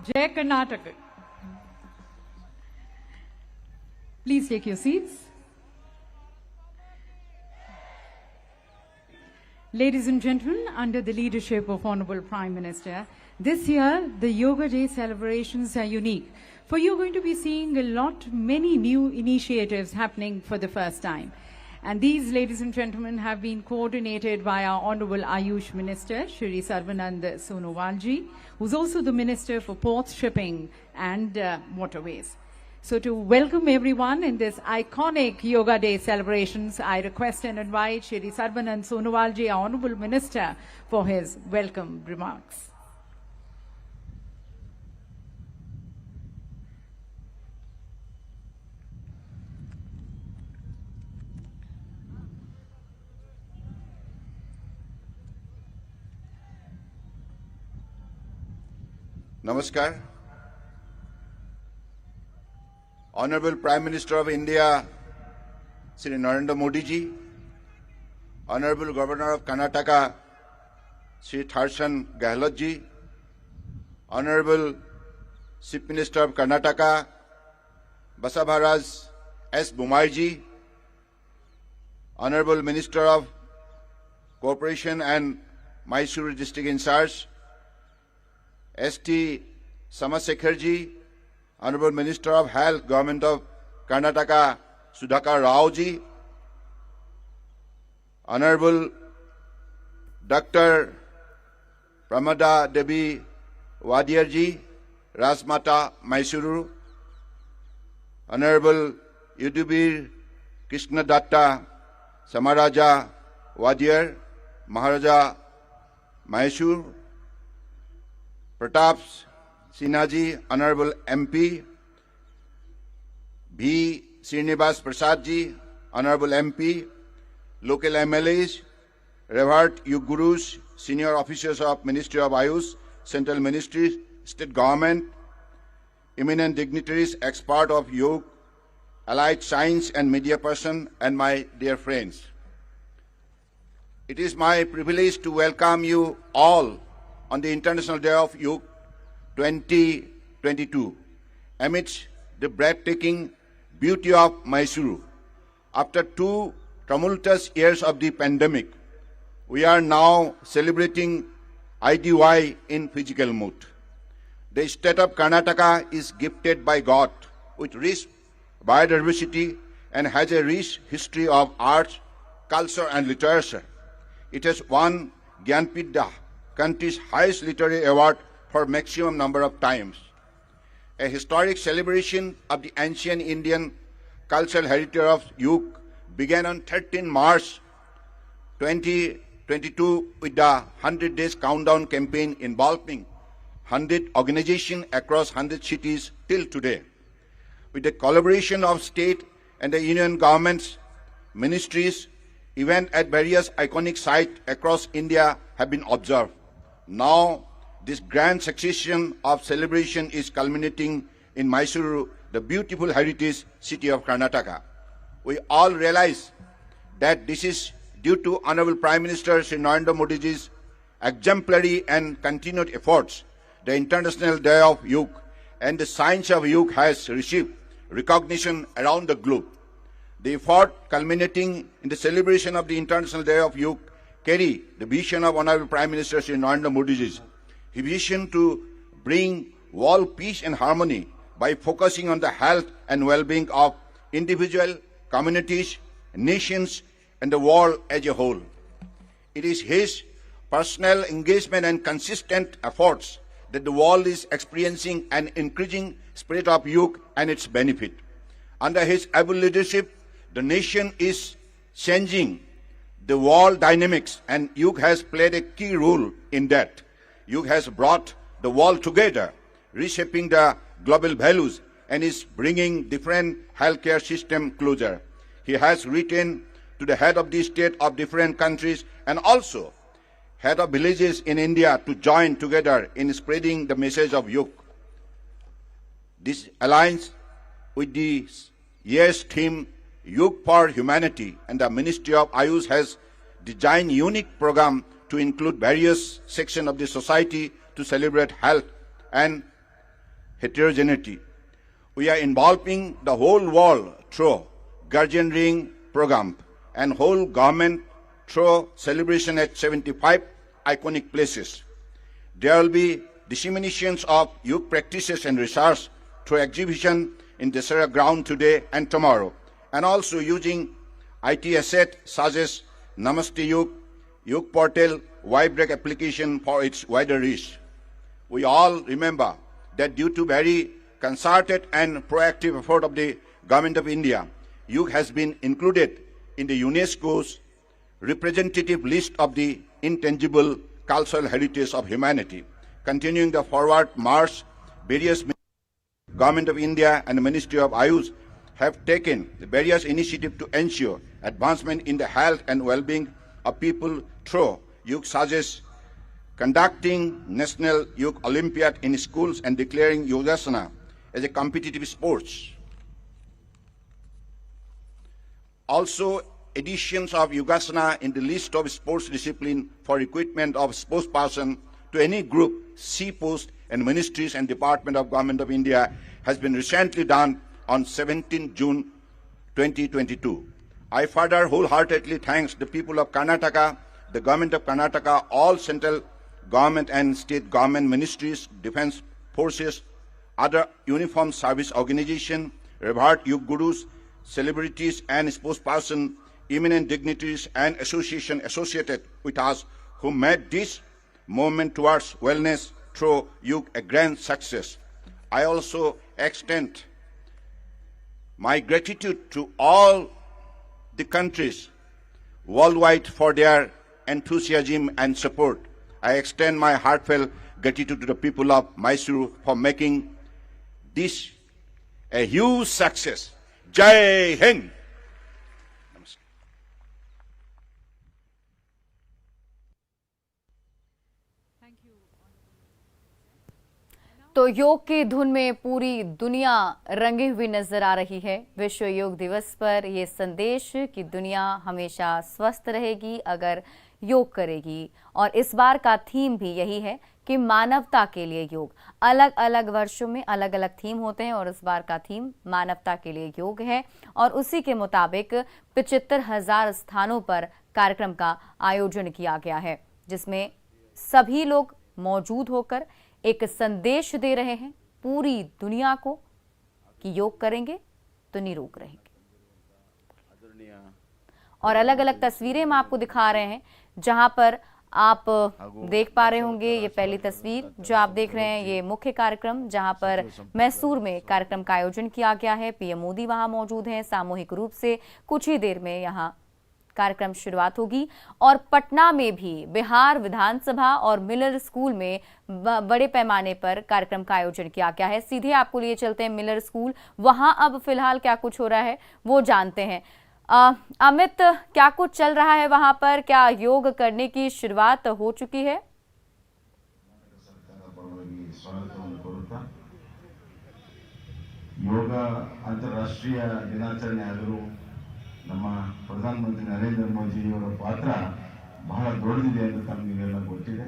Jai Karnataka. Please take your seats. Ladies and gentlemen, under the leadership of Honorable Prime Minister, this year the Yoga Day celebrations are unique. For you're going to be seeing many new initiatives happening for the first time. And these, ladies and gentlemen, have been coordinated by our Honorable Ayush Minister, Shri Sarvanand Sonowalji, who's also the Minister for Ports, Shipping and Waterways. So to welcome everyone in this iconic Yoga Day celebrations, I request and invite Shri Sarvanand Sonowalji, our Honorable Minister, for his welcome remarks. Namaskar. Honorable Prime Minister of India, Shri Narendra Modi ji, Honorable Governor of Karnataka, Shri Tharsan Gehlot ji, Honorable Chief Minister of Karnataka, Basavaras S. Bumai ji, Honorable Minister of Cooperation and Mysuru District in charge, S.T. Samasekar ji, Honorable Minister of Health, Government of Karnataka, Sudhakar Rao ji, Honorable Dr. Pramada Devi Wadiar ji, Rasmata Mysuru, Honorable Yudhibir Krishna Datta Samaraja Wadiar, Maharaja Mysuru, Pratap Sinha ji, Honorable MP, V. Srinivas Prasad ji, Honorable MP, local MLAs, revered Yug Gurus, senior officers of Ministry of Ayush, Central Ministries, State Government, eminent dignitaries, expert of Yoga, allied science and media person, and my dear friends. It is my privilege to welcome you all on the International Day of Yoga 2022, amidst the breathtaking beauty of Mysuru. After 2 tumultuous years of the pandemic, we are now celebrating IDY in physical mood. The state of Karnataka is gifted by God with rich biodiversity and has a rich history of arts, culture and literature. It has won Gyanpith, the country's highest literary award, for maximum number of times. A historic celebration of the ancient Indian cultural heritage of Yoga began on 13 March 2022 with the 100 Days Countdown campaign involving 100 organizations across 100 cities till today. With the collaboration of state and the union governments, ministries, events at various iconic sites across India have been observed. Now, this grand succession of celebration is culminating in Mysuru, the beautiful heritage city of Karnataka. We all realize that this is due to Honorable Prime Minister Shri Narendra Modi ji's exemplary and continued efforts. The International Day of Yoga and the science of yoga has received recognition around the globe. The effort culminating in the celebration of the International Day of Yoga carry the vision of Honorable Prime Minister Shri Narendra Modi ji's vision to bring world peace and harmony by focusing on the health and well-being of individual, communities, nations, and the world as a whole. It is his personal engagement and consistent efforts that the world is experiencing an increasing spirit of yoga and its benefit. Under his able leadership, the nation is changing the world dynamics, and yoga has played a key role in that. Yoga has brought the world together, reshaping the global values, and is bringing different healthcare system closer. He has written to the head of the state of different countries and also head of villages in India to join together in spreading the message of yoga. This aligns with the year's theme, Yoga for Humanity, and the Ministry of Ayush has designed a unique program to include various sections of the society to celebrate health and heterogeneity. We are involving the whole world through Guardian Ring program and whole government through celebration at 75 iconic places. There will be disseminations of yoga practices and research through exhibition in Dasara ground today and tomorrow, and also using IT asset such as Namaste Yoga, Yoga Portal, Vibrek application for its wider reach. We all remember that due to very concerted and proactive effort of the Government of India, yoga has been included in the UNESCO's representative list of the intangible cultural heritage of humanity. Continuing the forward march, various Government of India and the Ministry of Ayush have taken various initiatives to ensure advancement in the health and well-being of people through yoga, such as conducting National Yoga Olympiad in schools and declaring Yogasana as a competitive sport. Also, additions of Yogasana in the list of sports discipline for recruitment of sportsperson to any group, C post and ministries and department of Government of India has been recently done on 17 June 2022. I further wholeheartedly thank the people of Karnataka, the Government of Karnataka, all central government and state government ministries, defense forces, other uniformed service organizations, revered yoga gurus, celebrities and spokespersons, eminent dignitaries and associations associated with us who made this movement towards wellness through yoga a grand success. I also extend my gratitude to all the countries worldwide for their enthusiasm and support. I extend my heartfelt gratitude to the people of Mysuru for making this a huge success. Jai Hind! तो योग की धुन में पूरी दुनिया रंगी हुई नजर आ रही है। विश्व योग दिवस पर यह संदेश कि दुनिया हमेशा स्वस्थ रहेगी अगर योग करेगी, और इस बार का थीम भी यही है कि मानवता के लिए योग। अलग अलग वर्षों में अलग अलग थीम होते हैं और इस बार का थीम मानवता के लिए योग है, और उसी के मुताबिक 75,000 स्थानों पर कार्यक्रम का आयोजन किया गया है, जिसमें सभी लोग मौजूद होकर एक संदेश दे रहे हैं पूरी दुनिया को कि योग करेंगे तो निरोग रहेंगे। और अलग अलग तस्वीरें हम आपको दिखा रहे हैं, जहां पर आप देख पा रहे होंगे। ये पहली तस्वीर जो आप देख रहे हैं, ये मुख्य कार्यक्रम जहां पर मैसूर में कार्यक्रम का आयोजन किया गया है। पीएम मोदी वहां मौजूद हैं सामूहिक रूप से। कुछ ही देर में यहां कार्यक्रम शुरुआत होगी। और पटना में भी बिहार विधानसभा और मिलर स्कूल में बड़े पैमाने पर कार्यक्रम का आयोजन किया गया है। सीधे आपको लिए चलते हैं मिलर स्कूल, वहां अब फिलहाल क्या कुछ हो रहा है वो जानते हैं। अमित, क्या कुछ चल रहा है वहां पर? क्या योग करने की शुरुआत हो चुकी है? ಯೋಗ ಅಂತಾರಾಷ್ಟ್ರೀಯ ದಿನಾಚರಣೆ ಆದರೂ ನಮ್ಮ ಪ್ರಧಾನಮಂತ್ರಿ ನರೇಂದ್ರ ಮೋದಿಯವರ ಪಾತ್ರ ಬಹಳ ದೊಡ್ಡದಿದೆ ಅಂತ ತಮಗೆಲ್ಲ ಗೊತ್ತಿದೆ।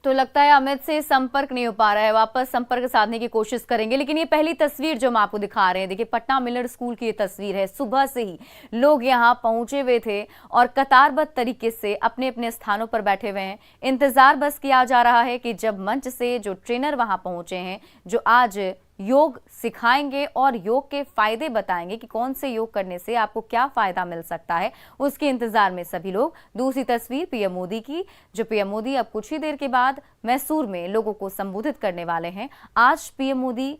तो लगता है अमित से संपर्क नहीं हो पा रहा है, वापस संपर्क साधने की कोशिश करेंगे। लेकिन ये पहली तस्वीर जो हम आपको दिखा रहे हैं, देखिए पटना मिलर स्कूल की ये तस्वीर है। सुबह से ही लोग यहाँ पहुंचे हुए थे और कतारबद्ध तरीके से अपने अपने स्थानों पर बैठे हुए हैं। इंतजार बस किया जा रहा है कि जब मंच से जो ट्रेनर वहां पहुंचे हैं, जो आज योग सिखाएंगे और योग के फायदे बताएंगे कि कौन से योग करने से आपको क्या फायदा मिल सकता है, उसके इंतजार में सभी लोग। दूसरी तस्वीर पीएम मोदी की, जो पीएम मोदी अब कुछ ही देर के बाद मैसूर में लोगों को संबोधित करने वाले हैं। आज पीएम मोदी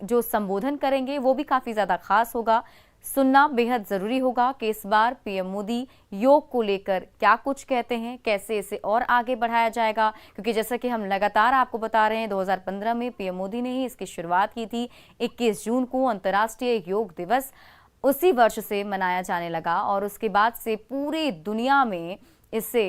जो संबोधन करेंगे वो भी काफी ज्यादा खास होगा। सुनना बेहद जरूरी होगा कि इस बार पीएम मोदी योग को लेकर क्या कुछ कहते हैं, कैसे इसे और आगे बढ़ाया जाएगा। क्योंकि जैसा कि हम लगातार आपको बता रहे हैं, 2015 में पीएम मोदी ने ही इसकी शुरुआत की थी। 21 जून को अंतर्राष्ट्रीय योग दिवस उसी वर्ष से मनाया जाने लगा और उसके बाद से पूरी दुनिया में इससे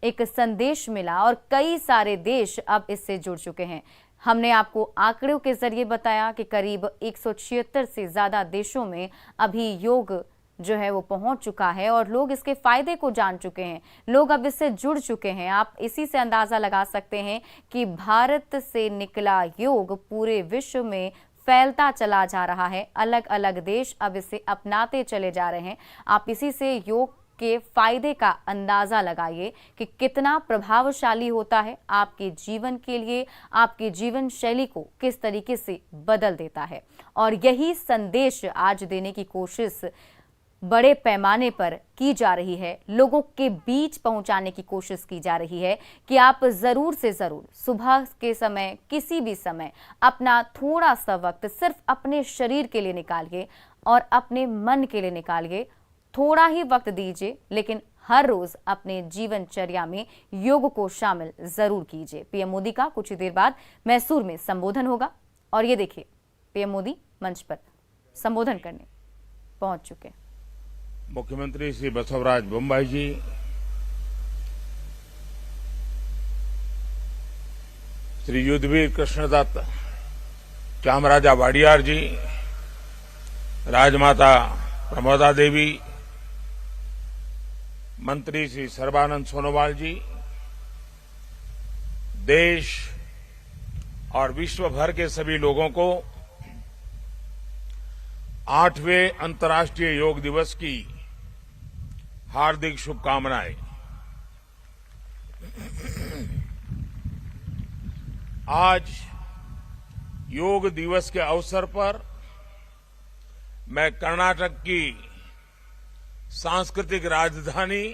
एक संदेश मिला और कई सारे देश अब इससे जुड़ चुके हैं। हमने आपको आंकड़ों के जरिए बताया कि करीब 176 से ज्यादा देशों में अभी योग जो है वो पहुंच चुका है और लोग इसके फायदे को जान चुके हैं, लोग अब इससे जुड़ चुके हैं। आप इसी से अंदाजा लगा सकते हैं कि भारत से निकला योग पूरे विश्व में फैलता चला जा रहा है। अलग अलग देश अब इसे अपनाते चले जा रहे हैं। आप इसी से योग के फायदे का अंदाजा लगाइए कि कितना प्रभावशाली होता है, आपके जीवन के लिए, आपकी जीवन शैली को किस तरीके से बदल देता है। और यही संदेश आज देने की कोशिश बड़े पैमाने पर की जा रही है, लोगों के बीच पहुंचाने की कोशिश की जा रही है कि आप जरूर से जरूर सुबह के समय, किसी भी समय अपना थोड़ा सा वक्त सिर्फ अपने शरीर के लिए निकालिए और अपने मन के लिए निकालिए। थोड़ा ही वक्त दीजिए, लेकिन हर रोज अपने जीवनचर्या में योग को शामिल जरूर कीजिए। पीएम मोदी का कुछ ही देर बाद मैसूर में संबोधन होगा और ये देखिए पीएम मोदी मंच पर संबोधन करने पहुंच चुके हैं। मुख्यमंत्री श्री बसवराज बोम्बाई जी, श्री युद्धवीर कृष्णदत्त चामराजा वाडियार जी, राजमाता प्रमोदा देवी, मंत्री श्री सर्बानंद सोनोवाल जी, देश और विश्व भर के सभी लोगों को 8वें अंतर्राष्ट्रीय योग दिवस की हार्दिक शुभकामनाएं। आज योग दिवस के अवसर पर मैं कर्नाटक की सांस्कृतिक राजधानी,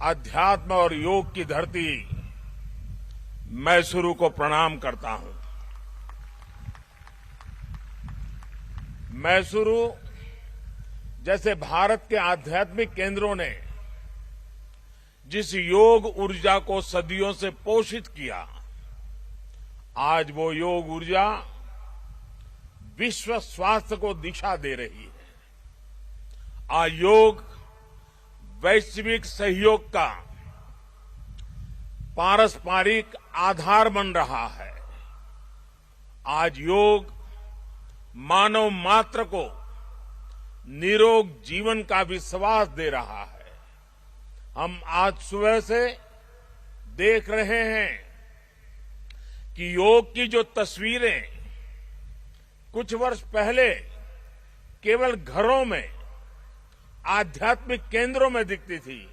अध्यात्म और योग की धरती मैसूरू को प्रणाम करता हूं। मैसूरू जैसे भारत के आध्यात्मिक केंद्रों ने जिस योग ऊर्जा को सदियों से पोषित किया, आज वो योग ऊर्जा विश्व स्वास्थ्य को दिशा दे रही है। आज योग वैश्विक सहयोग का पारस्परिक आधार बन रहा है। आज योग मानव मात्र को निरोग जीवन का विश्वास दे रहा है। हम आज सुबह से देख रहे हैं कि योग की जो तस्वीरें कुछ वर्ष पहले केवल घरों में, आध्यात्मिक केंद्रों में दिखती थी,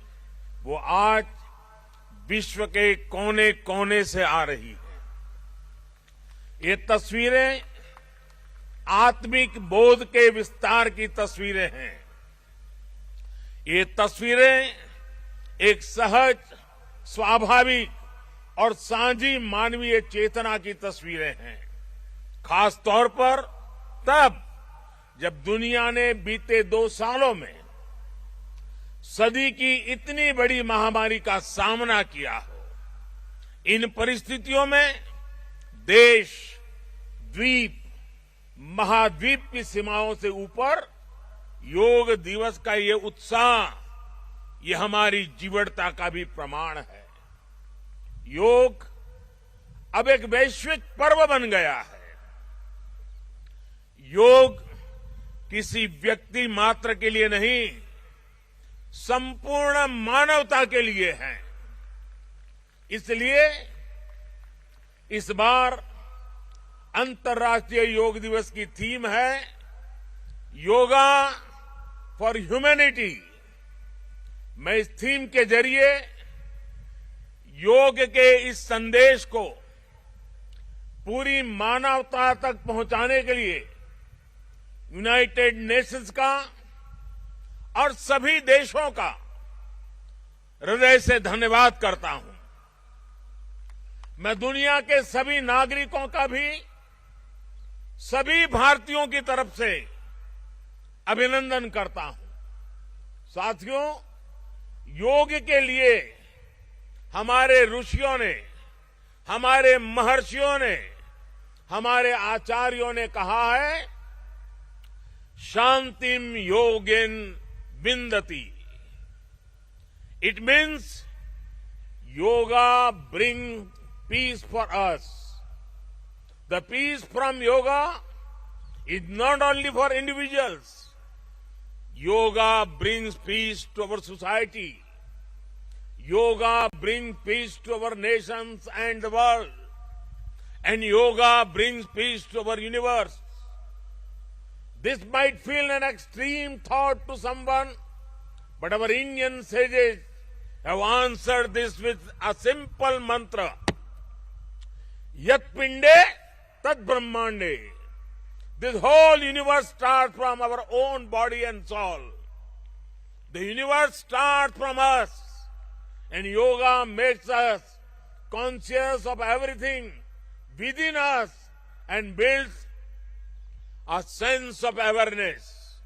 वो आज विश्व के कोने कोने से आ रही है। ये तस्वीरें आत्मिक बोध के विस्तार की तस्वीरें हैं। ये तस्वीरें एक सहज, स्वाभाविक और साझी मानवीय चेतना की तस्वीरें हैं। खास तौर पर तब जब दुनिया ने बीते 2 सालों में सदी की इतनी बड़ी महामारी का सामना किया हो। इन परिस्थितियों में देश, द्वीप, महाद्वीप की सीमाओं से ऊपर योग दिवस का ये उत्साह, ये हमारी जीवटता का भी प्रमाण है। योग अब एक वैश्विक पर्व बन गया है। योग किसी व्यक्ति मात्र के लिए नहीं, संपूर्ण मानवता के लिए है। इसलिए इस बार अंतर्राष्ट्रीय योग दिवस की थीम है योगा फॉर ह्यूमैनिटी। मैं इस थीम के जरिए योग के इस संदेश को पूरी मानवता तक पहुंचाने के लिए यूनाइटेड नेशंस का और सभी देशों का हृदय से धन्यवाद करता हूं। मैं दुनिया के सभी नागरिकों का भी सभी भारतीयों की तरफ से अभिनंदन करता हूं। साथियों, योग के लिए हमारे ऋषियों ने, हमारे महर्षियों ने, हमारे आचार्यों ने कहा है, शांतिम योगेन विंदति। It means yoga brings peace for us. The peace from yoga is not only for individuals. Yoga brings peace to our society. Yoga brings peace to our nations and the world. And yoga brings peace to our universe. This might feel an extreme thought to someone, but our Indian sages have answered this with a simple mantra. Yat pinde, tat brahmande. This whole universe starts from our own body and soul. The universe starts from us, and yoga makes us conscious of everything within us and builds a sense of awareness.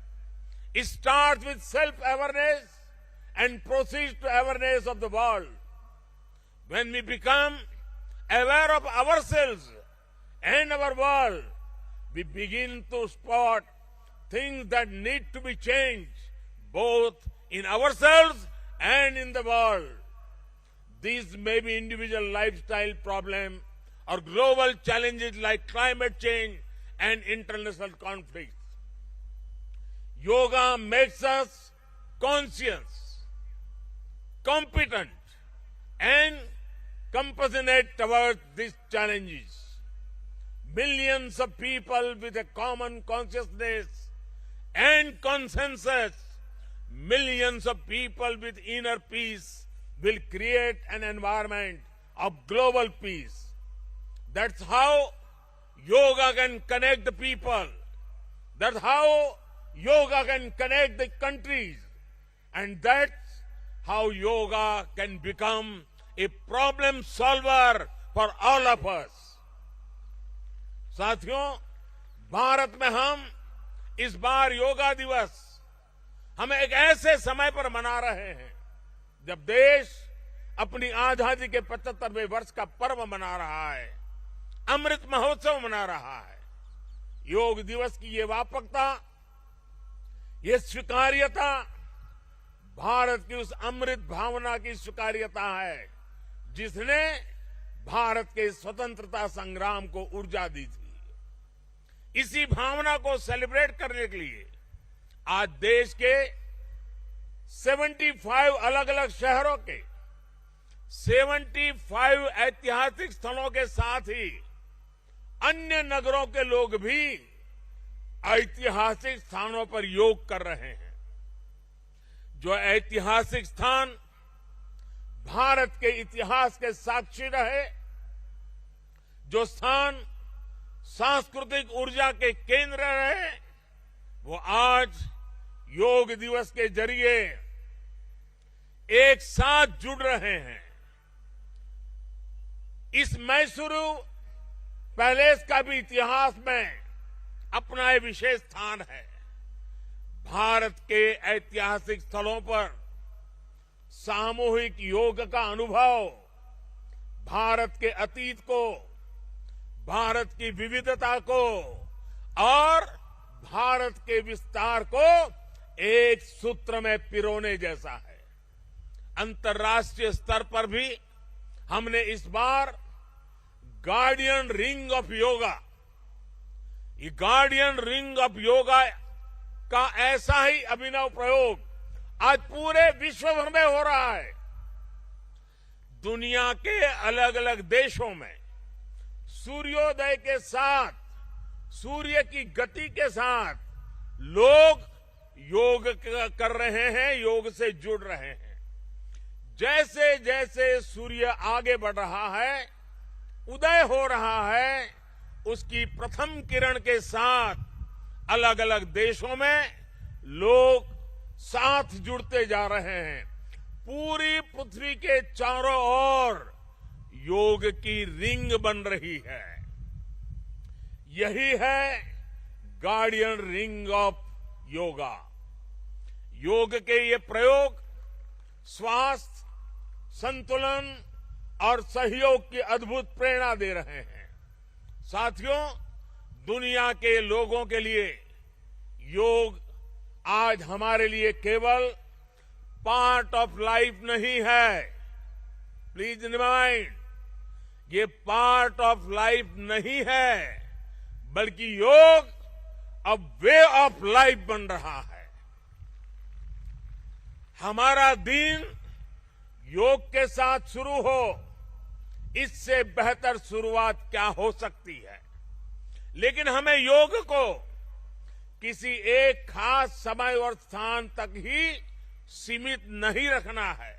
It starts with self-awareness and proceeds to awareness of the world. When we become aware of ourselves and our world, we begin to spot things that need to be changed, both in ourselves and in the world. These may be individual lifestyle problems or global challenges like climate change and international conflicts. Yoga makes us conscious, competent, and compassionate towards these challenges. Millions of people with a common consciousness and consensus, millions of people with inner peace will create an environment of global peace. That's how yoga can connect the people. That's how yoga can connect the countries. And that's how yoga can become a problem solver for all of us. साथियों, भारत में हम इस बार योगा दिवस हम एक ऐसे समय पर मना रहे हैं जब देश अपनी आजादी के 75वें वर्ष का पर्व मना रहा है, अमृत महोत्सव मना रहा है। योग दिवस की ये व्यापकता, ये स्वीकार्यता भारत की उस अमृत भावना की स्वीकार्यता है जिसने भारत के स्वतंत्रता संग्राम को ऊर्जा दी थी। इसी भावना को सेलिब्रेट करने के लिए आज देश के 75 अलग अलग शहरों के 75 ऐतिहासिक स्थलों के साथ ही अन्य नगरों के लोग भी ऐतिहासिक स्थानों पर योग कर रहे हैं। जो ऐतिहासिक स्थान भारत के इतिहास के साक्षी रहे, जो स्थान सांस्कृतिक ऊर्जा के केंद्र रहे, वो आज योग दिवस के जरिए एक साथ जुड़ रहे हैं। इस मैसूरू पैलेस का भी इतिहास में अपना एक विशेष स्थान है। भारत के ऐतिहासिक स्थलों पर सामूहिक योग का अनुभव भारत के अतीत को, भारत की विविधता को और भारत के विस्तार को एक सूत्र में पिरोने जैसा है। अंतर्राष्ट्रीय स्तर पर भी हमने इस बार गार्डियन रिंग ऑफ योगा, ये गार्डियन रिंग ऑफ योगा का ऐसा ही अभिनव प्रयोग आज पूरे विश्व भर में हो रहा है। दुनिया के अलग अलग देशों में सूर्योदय के साथ, सूर्य की गति के साथ लोग योग कर रहे हैं, योग से जुड़ रहे हैं। जैसे जैसे सूर्य आगे बढ़ रहा है, उदय हो रहा है, उसकी प्रथम किरण के साथ अलग अलग देशों में लोग साथ जुड़ते जा रहे हैं। पूरी पृथ्वी के चारों ओर योग की रिंग बन रही है। यही है गार्डियन रिंग ऑफ योगा। योग के ये प्रयोग स्वास्थ्य, संतुलन और सहयोग की अद्भुत प्रेरणा दे रहे हैं। साथियों, दुनिया के लोगों के लिए योग आज हमारे लिए केवल पार्ट ऑफ लाइफ नहीं है। प्लीज रिमाइंड, ये पार्ट ऑफ लाइफ नहीं है, बल्कि योग अब वे ऑफ लाइफ बन रहा है। हमारा दिन योग के साथ शुरू हो, इससे बेहतर शुरुआत क्या हो सकती है। लेकिन हमें योग को किसी एक खास समय और स्थान तक ही सीमित नहीं रखना है।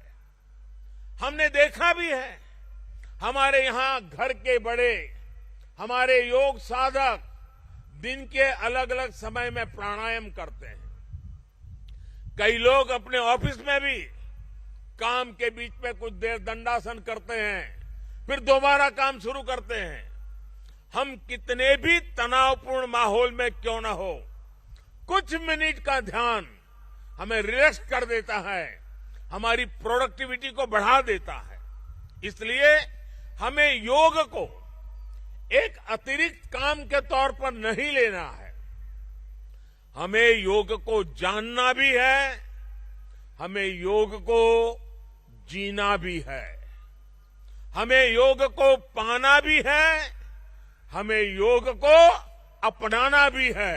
हमने देखा भी है, हमारे यहां घर के बड़े, हमारे योग साधक दिन के अलग अलग समय में प्राणायाम करते हैं। कई लोग अपने ऑफिस में भी काम के बीच में कुछ देर दंडासन करते हैं, फिर दोबारा काम शुरू करते हैं। हम कितने भी तनावपूर्ण माहौल में क्यों न हो, कुछ मिनट का ध्यान हमें रिलैक्स कर देता है, हमारी प्रोडक्टिविटी को बढ़ा देता है। इसलिए हमें योग को एक अतिरिक्त काम के तौर पर नहीं लेना है। हमें योग को जानना भी है, हमें योग को जीना भी है, हमें योग को पाना भी है, हमें योग को अपनाना भी है,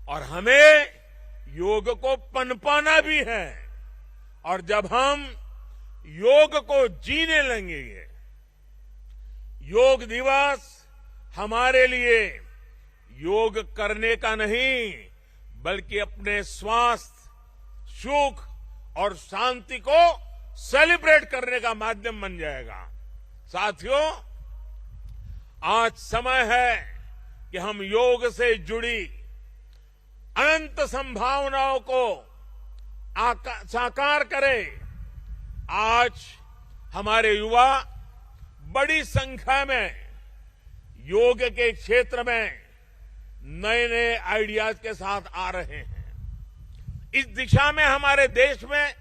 और हमें योग को पनपाना भी है। और जब हम योग को जीने लगेंगे, योग दिवस हमारे लिए योग करने का नहीं, बल्कि अपने स्वास्थ्य, सुख और शांति को सेलिब्रेट करने का माध्यम बन जाएगा। साथियों, आज समय है कि हम योग से जुड़ी अनंत संभावनाओं को साकार करें। आज हमारे युवा बड़ी संख्या में योग के क्षेत्र में नए नए आइडियाज के साथ आ रहे हैं। इस दिशा में हमारे देश में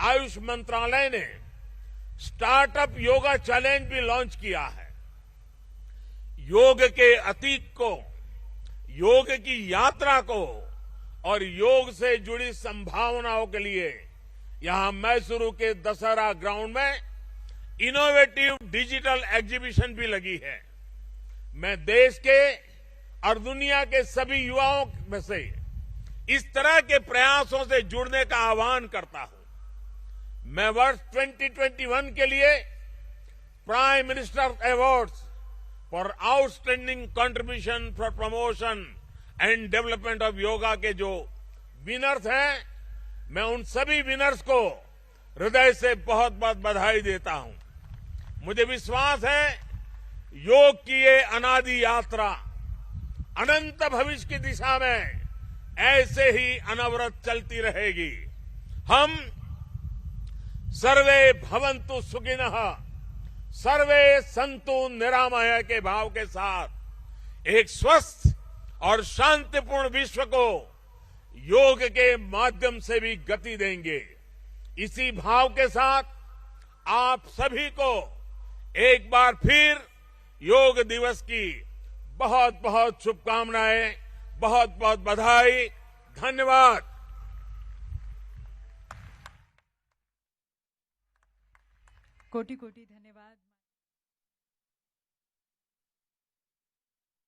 आयुष मंत्रालय ने स्टार्टअप योगा चैलेंज भी लॉन्च किया है। योग के अतीत को, योग की यात्रा को और योग से जुड़ी संभावनाओं के लिए यहां मैसूरू के दशहरा ग्राउंड में इनोवेटिव डिजिटल एग्जीबिशन भी लगी है। मैं देश के और दुनिया के सभी युवाओं में से इस तरह के प्रयासों से जुड़ने का आह्वान करता हूं। मैं वर्ष 2021 के लिए prime minister awards for outstanding contribution for promotion and development of yoga के जो विनर्स हैं, मैं उन सभी विनर्स को हृदय से बहुत बहुत बधाई देता हूं। मुझे विश्वास है योग की ये अनादि यात्रा अनंत भविष्य की दिशा में ऐसे ही अनवरत चलती रहेगी। हम सर्वे भवन्तु सुखिनः, सर्वे सन्तु निरामय के भाव के साथ एक स्वस्थ और शांतिपूर्ण विश्व को योग के माध्यम से भी गति देंगे। इसी भाव के साथ आप सभी को एक बार फिर योग दिवस की बहुत बहुत शुभकामनाएं, बहुत बहुत बधाई, धन्यवाद। कोटि कोटि धन्यवाद।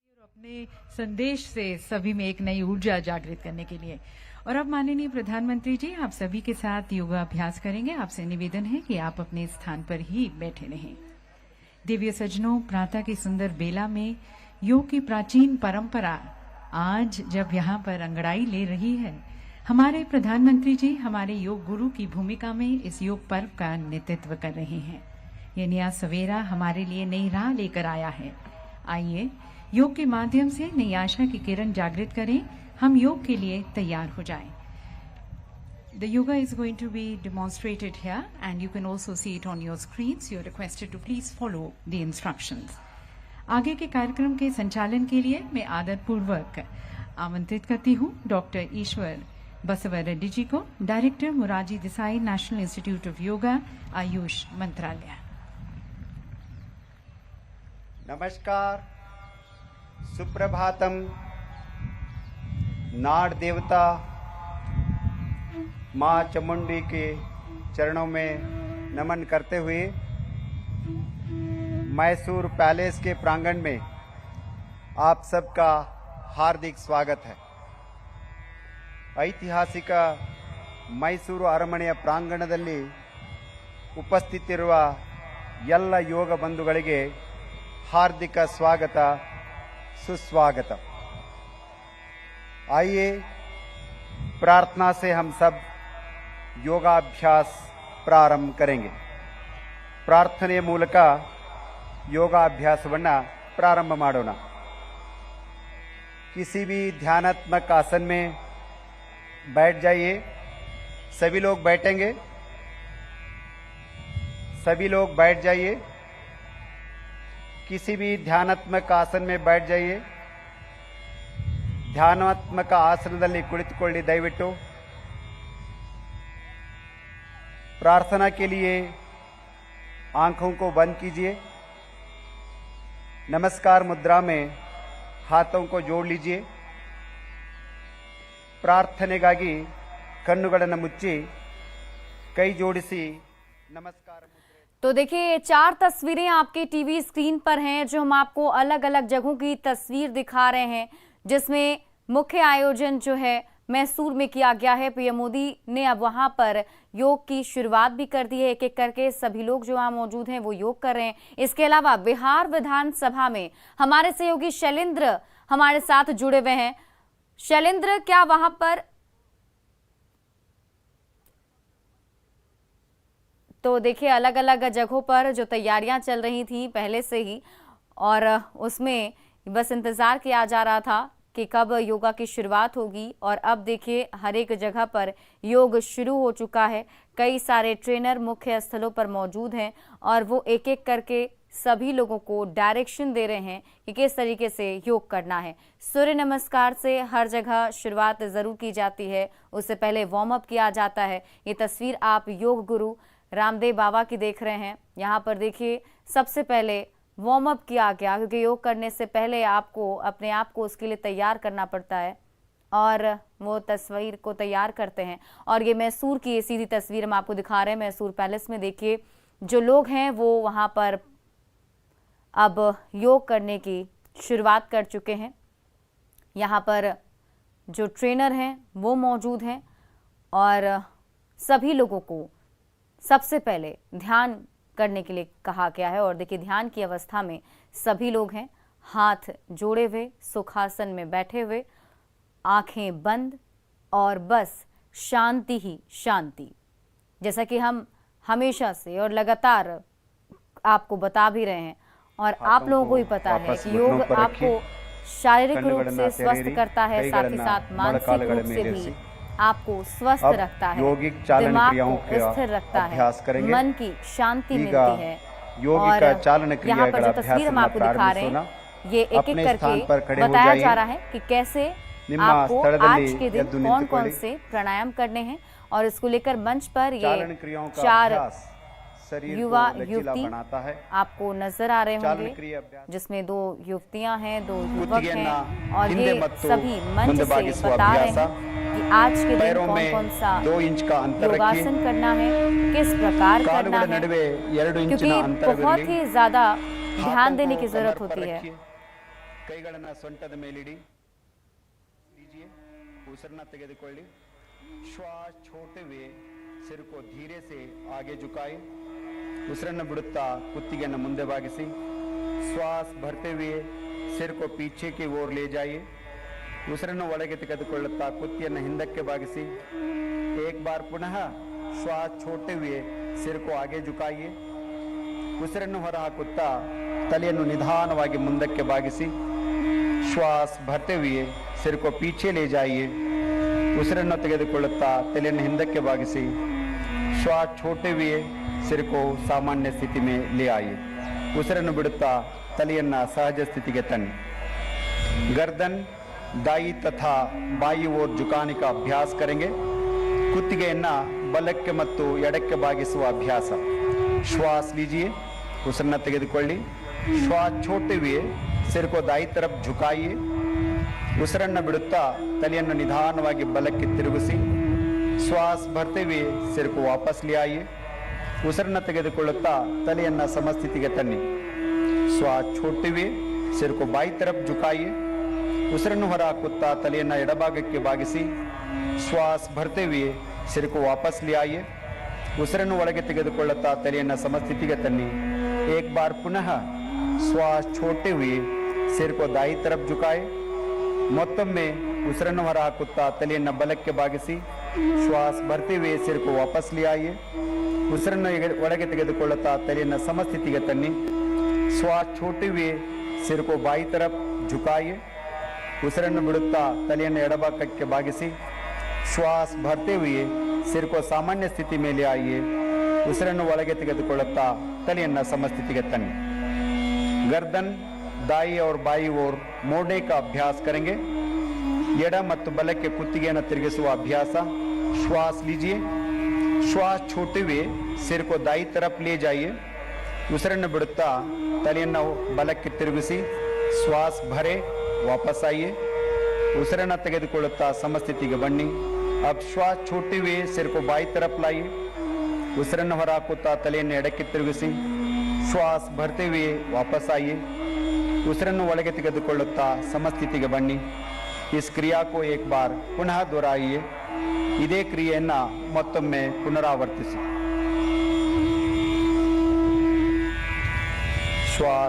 और अपने संदेश से सभी में एक नई ऊर्जा जागृत करने के लिए। और अब माननीय प्रधानमंत्री जी आप सभी के साथ योगाभ्यास करेंगे। आपसे निवेदन है कि आप अपने स्थान पर ही बैठे रहें। दिव्य सज्जनों, प्रातः की सुंदर बेला में योग की प्राचीन परंपरा आज जब यहाँ पर अंगड़ाई ले रही है, हमारे प्रधानमंत्री जी हमारे योग गुरु की भूमिका में इस योग पर्व का नेतृत्व कर रहे हैं। ये नया सवेरा हमारे लिए नई राह लेकर आया है। आइए योग के माध्यम से नई आशा की किरण जागृत करें। हम योग के लिए तैयार हो जाएं। The yoga is going to be demonstrated here and you can also see it on your screens. You are requested to please follow the instructions. आगे के कार्यक्रम के संचालन के लिए मैं आदरपूर्वक आमंत्रित करती हूँ डॉक्टर ईश्वर बसवर रेड्डी जी को, director Morarji Desai national institute of yoga, Ayush मंत्रालय। नमस्कार, सुप्रभातम। नाड़ देवता माँ चामुंडी के चरणों में नमन करते हुए मैसूर पैलेस के प्रांगण में आप सबका हार्दिक स्वागत है। ऐतिहासिक ಮೈಸೂರು ಅರಮನೆಯ ಪ್ರಾಂಗಣದಲ್ಲಿ ಉಪಸ್ಥಿತಿರುವ ಎಲ್ಲ ಯೋಗ ಬಂಧುಗಳಿಗೆ हार्दिक स्वागत सुस्वागत। आइए प्रार्थना से हम सब योगाभ्यास प्रारंभ करेंगे। ಪ್ರಾರ್ಥನೆಯ ಮೂಲಕ ಯೋಗಾಭ್ಯಾಸವನ್ನು ಪ್ರಾರಂಭ ಮಾಡೋಣ। किसी भी ध्यानात्मक आसन में बैठ जाइए। सभी लोग बैठेंगे। सभी लोग बैठ जाइए। किसी भी ध्यानात्मक आसन में बैठ जाइए। ಧ್ಯಾನಾತ್ಮಕ ಆಸನದಲ್ಲಿ ಕುಳಿತುಕೊಳ್ಳಿ ದಯವಿಟ್ಟು। प्रार्थना के लिए आंखों को बंद कीजिए। नमस्कार मुद्रा में हाथों को जोड़ लीजिए। ಪ್ರಾರ್ಥನೆಗಾಗಿ ಕಣ್ಣುಗಳನ್ನು ಮುಚ್ಚಿ ಕೈ ಜೋಡಿಸಿ ನಮಸ್ಕಾರ। तो देखिए 4 तस्वीरें आपके टीवी स्क्रीन पर हैं जो हम आपको अलग अलग जगहों की तस्वीर दिखा रहे हैं, जिसमें मुख्य आयोजन जो है मैसूर में किया गया है। पीएम मोदी ने अब वहां पर योग की शुरुआत भी कर दी है। एक एक करके सभी लोग जो वहां मौजूद हैं वो योग कर रहे हैं। इसके अलावा बिहार विधानसभा में हमारे सहयोगी शैलेंद्र हमारे साथ जुड़े हुए हैं। शैलेंद्र, क्या वहां पर तो देखिए अलग अलग जगहों पर जो तैयारियां चल रही थी पहले से ही, और उसमें बस इंतजार किया जा रहा था कि कब योगा की शुरुआत होगी। और अब देखिए हर एक जगह पर योग शुरू हो चुका है। कई सारे ट्रेनर मुख्य स्थलों पर मौजूद हैं और वो एक एक करके सभी लोगों को डायरेक्शन दे रहे हैं कि किस तरीके से योग करना है। सूर्य नमस्कार से हर जगह शुरुआत ज़रूर की जाती है, उससे पहले वार्म अप किया जाता है। ये तस्वीर आप योग गुरु रामदेव बाबा की देख रहे हैं। यहाँ पर देखिए सबसे पहले वार्म अप किया गया, क्योंकि योग करने से पहले आपको अपने आप को उसके लिए तैयार करना पड़ता है और वो तस्वीर को तैयार करते हैं। और ये मैसूर की ये सीधी तस्वीर हम आपको दिखा रहे हैं। मैसूर पैलेस में देखिए जो लोग हैं वो वहाँ पर अब योग करने की शुरुआत कर चुके हैं। यहाँ पर जो ट्रेनर हैं वो मौजूद हैं और सभी लोगों को सबसे पहले ध्यान करने के लिए कहा गया है। और देखिए ध्यान की अवस्था में सभी लोग हैं, हाथ जोड़े हुए सुखासन में बैठे हुए, आंखें बंद और बस शांति ही शांति। जैसा कि हम हमेशा से और लगातार आपको बता भी रहे हैं और आप लोगों को भी पता है कि योग आपको शारीरिक रूप से स्वस्थ करता है, साथ ही साथ मानसिक रूप से भी आपको स्वस्थ रखता है, दिमाग को स्थिर रखता है, मन की शांति मिलती है। और यहाँ पर जो तस्वीर हम आपको दिखा रहे हैं ये एक एक करके बताया जा रहा है कि कैसे आपको आज के दिन कौन कौन से प्राणायाम करने हैं। और इसको लेकर मंच पर ये 4 युवा युवती आपको नजर आ रहे होंगे, जिसमें 2 युवतियां हैं, 2 युवक हैं और ये सभी मंच से बता रहे हैं कि आज के दिन कौन कौन सा योगासन करना है, किस प्रकार करना है, क्योंकि बहुत ही ज्यादा ध्यान देने की जरूरत होती है। ಕೈಗಳನ್ನು ಸೊಂಟದ ಮೇಲಿಡಿ, ಉಸಿರನ್ನ ತೆಗೆದುಕೊಳ್ಳಿ, ಶ್ವಾಸ छोड़ते हुए सिर को धीरे से आगे झुकाए, ಉಸಿರನ್ನು ಬಿಡುತ್ತಾ ಕುತ್ತಿಗೆಯನ್ನು ಮುಂದೆ ಬಾಗಿಸಿ, ಶ್ವಾಸ भरते हुए सिर को पीछे की ओर ले जाइए, ಉಸಿರನ್ನು ಒಳಗೆ ತೆಗೆದುಕೊಳ್ಳುತ್ತಾ ಕುತ್ತಿಗೆಯನ್ನು ಹಿಂದಕ್ಕೆ ಬಾಗಿಸಿ, एक बार पुनः श्वास छोड़ते हुए सिर को आगे झुकाइए, ಉಸಿರನ್ನು ಹೊರಹಾಕುತ್ತಾ ತಲೆಯನ್ನು ನಿಧಾನವಾಗಿ ಮುಂದಕ್ಕೆ ಬಾಗಿಸಿ, श्वास भरते हुए सिर को पीछे ले जाइए, ಉಸಿರನ್ನು ತೆಗೆದುಕೊಳ್ಳುತ್ತಾ ತಲೆಯನ್ನು ಹಿಂದಕ್ಕೆ ಬಾಗಿಸಿ, श्वास छोड़ते हुए सिर को सामान्य स्थिति में ले आइए, ಉಸಿರನ್ನು ಬಿಡುತ್ತಾ ತಲೆಯನ್ನು ಸಹಜ ಸ್ಥಿತಿಗೆ ತನ್ನಿ। गर्दन दाई तथा बाई ओर झुकाने का अभ्यास करेंगे। ಕುತ್ತಿಗೆಯನ್ನು ಬಲಕ್ಕೆ ಮತ್ತು ಎಡಕ್ಕೆ ಬಾಗಿಸುವ ಅಭ್ಯಾಸ। श्वास लीजिए, ಉಸಿರನ್ನು ತೆಗೆದುಕೊಳ್ಳಿ, श्वास छोड़ते हुए सिर को दाई तरफ झुकाइए, ಉಸಿರನ್ನು ಬಿಡುತ್ತಾ ತಲೆಯನ್ನು ನಿಧಾನವಾಗಿ ಬಲಕ್ಕೆ ತಿರುಗಿಸಿ, श्वास भरते हुए सिर को वापस ले आइए, ಉಸಿರನ್ನು ತೆಗೆದುಕೊಳ್ಳುತ್ತಾ ತಲೆಯನ್ನು ಸಮಸ್ಥಿತಿಗೆ ತನ್ನಿ, श्वास छोड़ते हुए सिर को बाई तरफ झुकाइए, ಉಸಿರನ್ನು ಹೊರಹಾಕುತ್ತಾ ತಲೆಯನ್ನು ಎಡಭಾಗಕ್ಕೆ ಬಾಗಿಸಿ, श्वास भरते हुए ಸಿರ್ ಕೋ ವಾಪಸ್ ले आइए ಉಸಿರನ್ನು ಒಳಗೆ ತೆಗೆದುಕೊಳ್ಳುತ್ತಾ ತಲೆಯನ್ನು ಸಮಸ್ಥಿತಿಗೆ ತನ್ನಿ एक बार पुनः श्वास छोड़ते हुए सिर को दाई तरफ झुकाए ಮತ್ತೊಮ್ಮೆ ಉಸಿರನ್ನು ಹೊರ ಹಾಕುತ್ತಾ ತಲೆಯನ್ನು ಬಲಕ್ಕೆ ಬಾಗಿಸಿ ಶ್ವಾಸ ಭರ್ತೆ हुए सिर को वापस ले आइए ಉಸಿರನ್ನು ಒಳಗೆ ತೆಗೆದುಕೊಳ್ಳುತ್ತಾ ತಲೆಯನ್ನು ಸಮಸ್ಥಿತಿಗೆ ತನ್ನಿ श्वास छोड़ते हुए सिर को बाई तरफ झुकाइए ಉಸಿರನ್ನು ಬಿಡುತ್ತಾ ತಲೆಯನ್ನು ಎಡಭಾಗಕ್ಕೆ ಬಾಗಿಸಿ ಶ್ವಾಸ ಭರ್ತೆ हुए सिर को सामान्य स्थिति में ले आइए ಉಸಿರನ್ನು ಒಳಗೆ ತೆಗೆದುಕೊಳ್ಳುತ್ತಾ ತಲೆಯನ್ನು ಸಮಸ್ಥಿತಿಗೆ ತನ್ನಿ गर्दन दाई और बाई ओर मोड़ने का अभ्यास करेंगे ಎಡ ಮತ್ತು ಬಲಕ್ಕೆ ಕುತ್ತಿಗೆಯನ್ನು ತಿರುಗಿಸುವ ಅಭ್ಯಾಸ श्वास लीजिए श्वास छोड़ते हुए सिर को दाई तरफ ले जाइए ಉಸಿರನ್ನು ಬಿಡುತ್ತಾ ತಲೆಯನ್ನು ಬಲಕ್ಕೆ ತಿರುಗಿಸಿ ಶ್ವಾಸ ಭರೆ ವಾಪಸ್ आइए ಉಸಿರನ್ನು ತೆಗೆದುಕೊಳ್ಳುತ್ತಾ ಸಮಸ್ಥಿತಿಗೆ ಬನ್ನಿ अब श्वास छोड़ते हुए सिर को बाई तरफ लाइए ಉಸಿರನ್ನು ಹೊರ ಹಾಕುತ್ತಾ ತಲೆಯನ್ನು ಎಡಕ್ಕೆ ತಿರುಗಿಸಿ ಶ್ವಾಸ ಭರ್ತೆ हुए ವಾಪಸ್ आइए ಉಸಿರನ್ನು ಒಳಗೆ ತೆಗೆದುಕೊಳ್ಳುತ್ತಾ ಸಮಸ್ಥಿತಿಗೆ ಬನ್ನಿ इस क्रिया को एक बार पुनः दोहराइए ಇದೇ ಕ್ರಿಯೆಯನ್ನು ಮತ್ತೊಮ್ಮೆ ಪುನರಾವರ್ತಿಸಿ ಶ್ವಾಸ